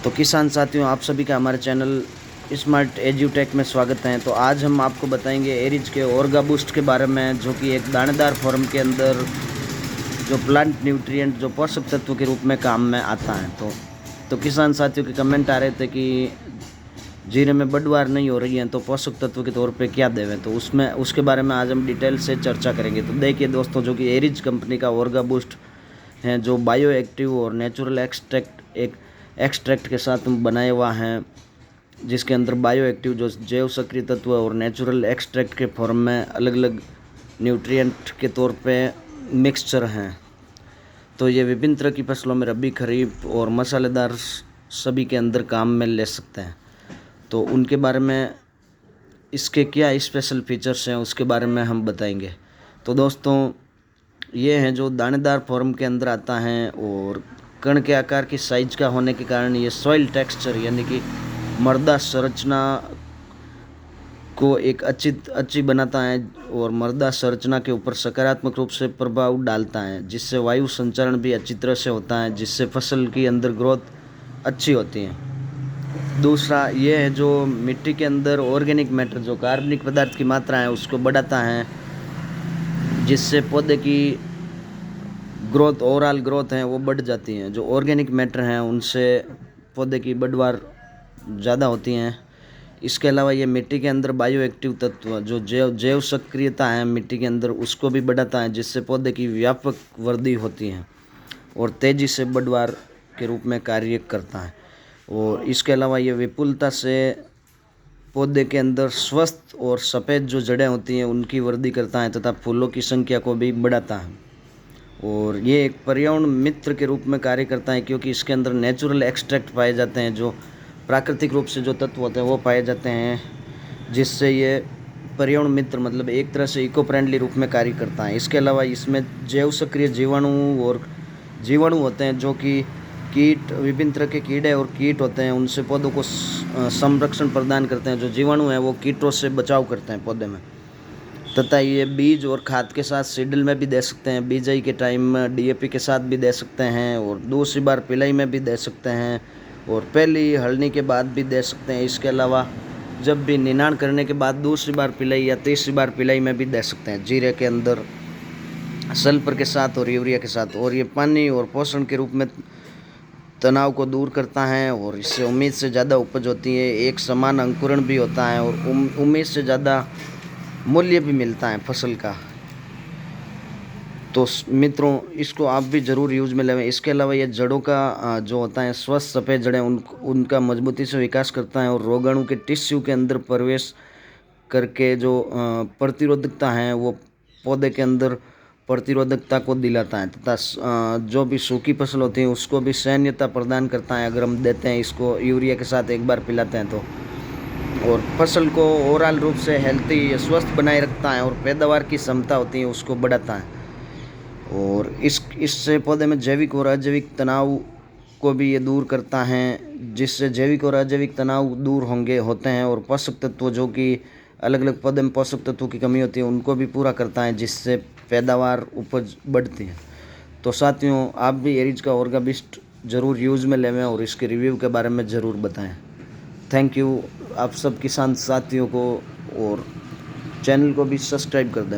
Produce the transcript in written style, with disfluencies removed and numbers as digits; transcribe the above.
तो किसान साथियों, आप सभी का हमारे चैनल स्मार्ट एजुटेक में स्वागत है। तो आज हम आपको बताएंगे एरिज के ओर्गा बूस्ट के बारे में, जो कि एक दानेदार फॉर्म के अंदर जो प्लांट न्यूट्रिएंट जो पोषक तत्व के रूप में काम में आता है। तो किसान साथियों के कमेंट आ रहे थे कि जीरे में बढ़वार नहीं हो रही है, तो पोषक तत्व के तौर पे क्या देवें। तो उसके बारे में आज हम डिटेल से चर्चा करेंगे। तो देखिए दोस्तों, जो कि एरिज कंपनी का ओर्गा बूस्ट है, जो बायो एक्टिव और नेचुरल एक्सट्रैक्ट के साथ बनाया हुआ है, जिसके अंदर बायो एक्टिव जो जैव सक्रिय तत्व और नेचुरल एक्सट्रैक्ट के फॉर्म में अलग अलग न्यूट्रिएंट के तौर पे मिक्सचर हैं। तो ये विभिन्न तरह की फसलों में रबी, खरीफ और मसालेदार सभी के अंदर काम में ले सकते हैं। तो उनके बारे में, इसके क्या स्पेशल फीचर्स हैं, उसके बारे में हम बताएंगे। तो दोस्तों, ये हैं जो दानेदार फॉर्म के अंदर आता है और कण के आकार की साइज का होने के कारण ये सॉइल टेक्सचर यानी कि मृदा संरचना को एक अच्छी बनाता है और मृदा संरचना के ऊपर सकारात्मक रूप से प्रभाव डालता है, जिससे वायु संचरण भी अच्छी तरह से होता है, जिससे फसल की अंदर ग्रोथ अच्छी होती है। दूसरा ये है जो मिट्टी के अंदर ऑर्गेनिक मैटर जो कार्बनिक पदार्थ की मात्रा है उसको बढ़ाता है, जिससे पौधे की ग्रोथ, ओवरऑल ग्रोथ है वो बढ़ जाती है। जो ऑर्गेनिक मैटर हैं उनसे पौधे की बढ़वार ज़्यादा होती हैं। इसके अलावा ये मिट्टी के अंदर बायो एक्टिव तत्व जो जैव सक्रियता है मिट्टी के अंदर, उसको भी बढ़ाता है, जिससे पौधे की व्यापक वृद्धि होती है और तेज़ी से बढ़वार के रूप में कार्य करता है। और इसके अलावा ये विपुलता से पौधे के अंदर स्वस्थ और सफ़ेद जो जड़ें होती हैं उनकी वृद्धि करता है तथा फूलों की संख्या को भी बढ़ाता है। और ये एक पर्यावरण मित्र के रूप में कार्य करता है, क्योंकि इसके अंदर नेचुरल एक्सट्रैक्ट पाए जाते हैं, जो प्राकृतिक रूप से जो तत्व होते हैं वो पाए जाते हैं, जिससे ये पर्यावरण मित्र मतलब एक तरह से इको फ्रेंडली रूप में कार्य करता है। इसके अलावा इसमें जैव सक्रिय जीवाणु होते हैं, जो कि कीट, विभिन्न तरह के कीड़े और कीट होते हैं, उनसे पौधों को संरक्षण प्रदान करते हैं। जो जीवाणु हैं वो कीटों से बचाव करते हैं पौधे में। तथा ये बीज और खाद के साथ सीडल में भी दे सकते हैं, बीजाई के टाइम में डीएपी के साथ भी दे सकते हैं, और दूसरी बार पिलाई में भी दे सकते हैं, और पहली हलनी के बाद भी दे सकते हैं। इसके अलावा जब भी निनाण करने के बाद दूसरी बार पिलाई या तीसरी बार पिलाई में भी दे सकते हैं, जीरे के अंदर सल्फर के साथ और यूरिया के साथ। और ये पानी और पोषण के रूप में तनाव को दूर करता है और इससे उम्मीद से ज़्यादा उपज होती है, एक समान अंकुरण भी होता है और उम्मीद से ज़्यादा मूल्य भी मिलता है फसल का। तो मित्रों, इसको आप भी ज़रूर यूज में लें। इसके अलावा ये जड़ों का जो होता है स्वस्थ सफ़ेद जड़ें उनका मजबूती से विकास करता है और रोगाणु के टिश्यू के अंदर प्रवेश करके जो प्रतिरोधकता है वो पौधे के अंदर प्रतिरोधकता को दिलाता है, तथा जो भी सूखी फसल होती है उसको भी सैन्यता प्रदान करता है अगर हम देते हैं इसको यूरिया के साथ एक बार पिलाते हैं तो। और फसल को ओवरऑल रूप से हेल्थी, स्वस्थ बनाए रखता है और पैदावार की क्षमता होती है उसको बढ़ाता है। और इससे पौधे में जैविक और अजैविक तनाव को भी ये दूर करता है, जिससे जैविक और अजैविक तनाव दूर होते हैं और पोषक तत्व जो कि अलग अलग पौधे में पोषक तत्वों की कमी होती है उनको भी पूरा करता है, जिससे पैदावार उपज बढ़ती है। तो साथियों, आप भी एरिज का ओर्गा बूस्ट ज़रूर यूज़ में लें और इसके रिव्यू के बारे में ज़रूर बताएं। थैंक यू आप सब किसान साथियों को, और चैनल को भी सब्सक्राइब कर दें।